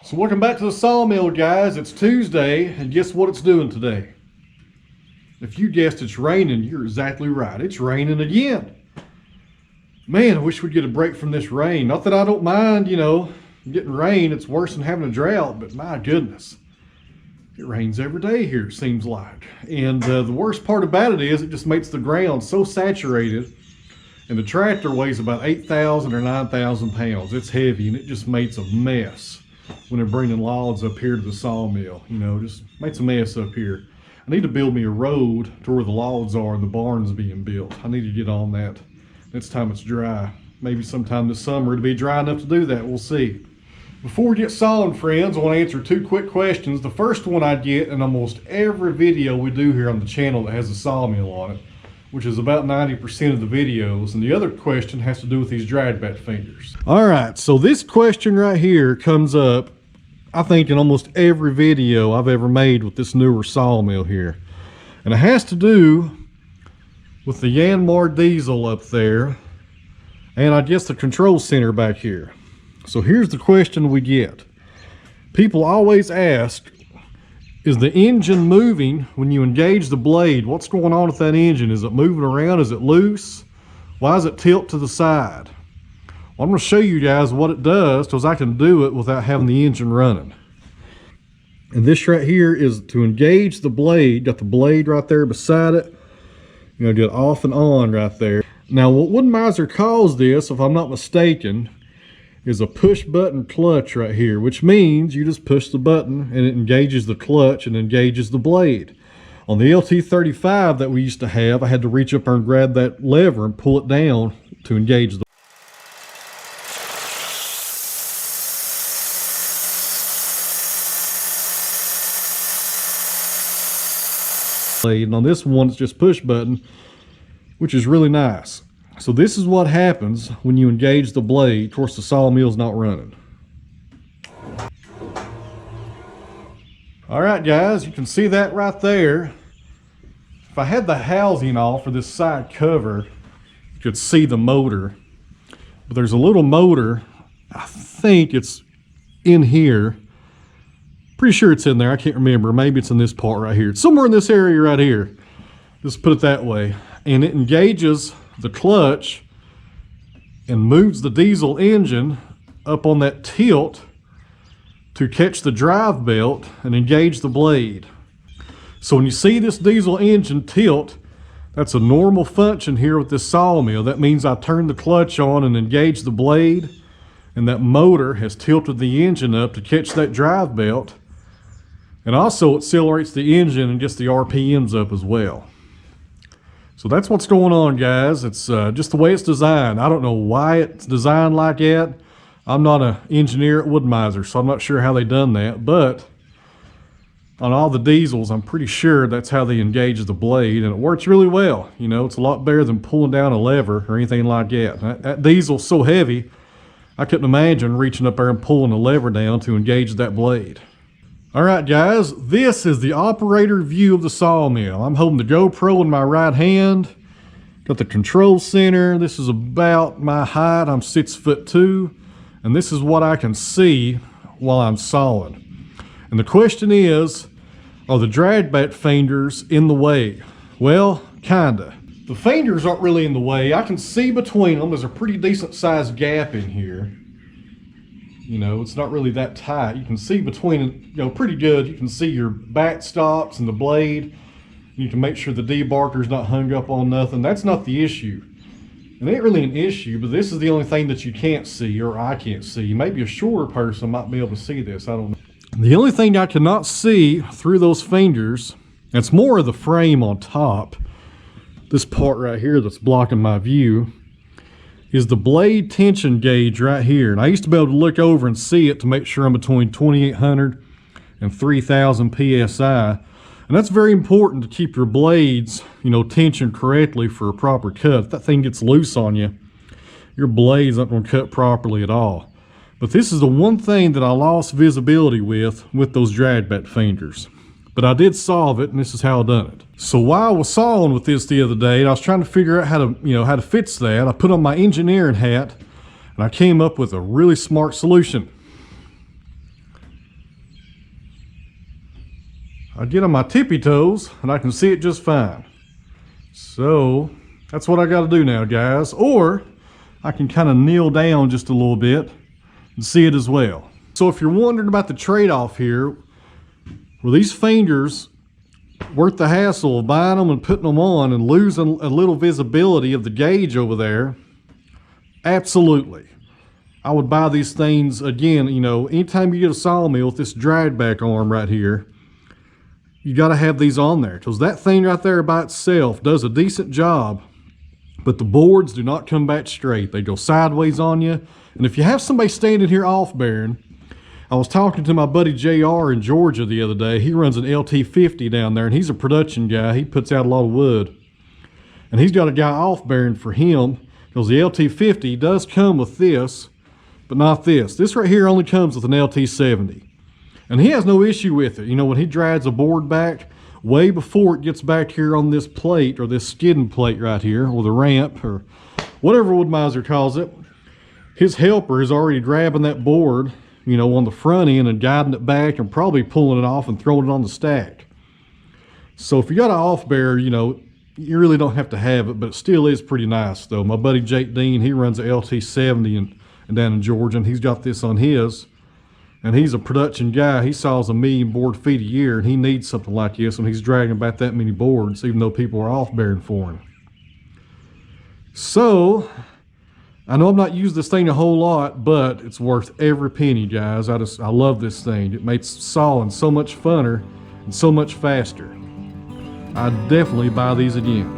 So welcome back to the sawmill, guys. It's Tuesday, and guess what it's doing today? If you guessed it's raining, you're exactly right. It's raining again. Man, I wish we'd get a break from this rain. Not that I don't mind, getting rain. It's worse than having a drought, but my goodness. It rains every day here, it seems like. And the worst part about it is it just makes the ground so saturated, and the tractor weighs about 8,000 or 9,000 pounds. It's heavy, and it just makes a mess when they're bringing logs up here to the sawmill. Just makes a mess up here. I need to build me a road to where the logs are and the barn's being built. I need to get on that next time it's dry. Maybe sometime this summer it'll be dry enough to do that. We'll see. Before we get sawing, friends, I want to answer two quick questions. The first one I get in almost every video we do here on the channel that has a sawmill on it, which is about 90% of the videos. And the other question has to do with these dried bat fingers. All right, so this question right here comes up, I think, in almost every video I've ever made with this newer sawmill here. And it has to do with the Yanmar diesel up there, and I guess the control center back here. So here's the question we get. People always ask, is the engine moving when you engage the blade? What's going on with that engine? Is it moving around? Is it loose? Why does it tilt to the side? Well, I'm going to show you guys what it does, because I can do it without having the engine running. And this right here is to engage the blade. Got the blade right there beside it. Get off and on right there. Now what Wood-Mizer calls this, if I'm not mistaken, is a push button clutch right here, which means you just push the button and it engages the clutch and engages the blade. On the LT35 that we used to have, I had to reach up there and grab that lever and pull it down to engage the blade. And on this one, it's just push button, which is really nice. So this is what happens when you engage the blade. Of course, the sawmill's not running. All right, guys, you can see that right there. If I had the housing off for this side cover, you could see the motor. But there's a little motor, I think it's in here. Pretty sure it's in there, I can't remember. Maybe it's in this part right here. It's somewhere in this area right here. Just put it that way. And it engages the clutch and moves the diesel engine up on that tilt to catch the drive belt and engage the blade. So when you see this diesel engine tilt, that's a normal function here with this sawmill. That means I turn the clutch on and engage the blade, and that motor has tilted the engine up to catch that drive belt, and also accelerates the engine and gets the RPMs up as well. So that's what's going on, guys. It's just the way it's designed. I don't know why it's designed like that. I'm not an engineer at Wood-Mizer, so I'm not sure how they done that. But on all the diesels, I'm pretty sure that's how they engage the blade, and it works really well. It's a lot better than pulling down a lever or anything like that. That diesel's so heavy, I couldn't imagine reaching up there and pulling a lever down to engage that blade. All right, guys, this is the operator view of the sawmill. I'm holding the GoPro in my right hand. Got the control center. This is about my height. I'm 6'2", and this is what I can see while I'm sawing. And the question is, are the drag bat fingers in the way? Well, kinda. The fingers aren't really in the way. I can see between them. There's a pretty decent sized gap in here. It's not really that tight. You can see between it, pretty good. You can see your bat stops and the blade. You can make sure the debarker's not hung up on nothing. That's not the issue. And it ain't really an issue, but this is the only thing that you can't see, or I can't see. Maybe a shorter person might be able to see this, I don't know. The only thing I cannot see through those fingers, it's more of the frame on top, this part right here that's blocking my view, is the blade tension gauge right here. And I used to be able to look over and see it to make sure I'm between 2,800 and 3,000 PSI. And that's very important to keep your blades, tensioned correctly for a proper cut. If that thing gets loose on you, your blade's not going to cut properly at all. But this is the one thing that I lost visibility with those drag bat fingers. But I did solve it, and this is how I done it. So while I was sawing with this the other day, I was trying to figure out how to fix that. I put on my engineering hat, and I came up with a really smart solution. I get on my tippy toes and I can see it just fine. So that's what I got to do now, guys. Or I can kind of kneel down just a little bit and see it as well. So if you're wondering about the trade-off here, were these fingers worth the hassle of buying them and putting them on and losing a little visibility of the gauge over there? Absolutely. I would buy these things again. You know, anytime you get a sawmill with this drag back arm right here, you got to have these on there, because that thing right there by itself does a decent job, but the boards do not come back straight. They go sideways on you. And if you have somebody standing here off bearing, I was talking to my buddy JR in Georgia the other day. He runs an LT50 down there, and he's a production guy. He puts out a lot of wood, and he's got a guy off bearing for him, because the LT50 does come with this, but not this. This right here only comes with an LT70. And he has no issue with it. You know, when he drives a board back, way before it gets back here on this plate, or this skidding plate right here, or the ramp, or whatever Wood-Mizer calls it, his helper is already grabbing that board, you know, on the front end and guiding it back and probably pulling it off and throwing it on the stack. So if you got an off bear, you know, you really don't have to have it, but it still is pretty nice though. My buddy Jake Dean, he runs a LT70 and down in Georgia, and he's got this on his. And he's a production guy. He saws 1 million board feet a year, and he needs something like this when he's dragging about that many boards, even though people are off bearing for him. So I know I'm not using this thing a whole lot, but it's worth every penny, guys. I love this thing. It makes sawing so much funner and so much faster. I'd definitely buy these again.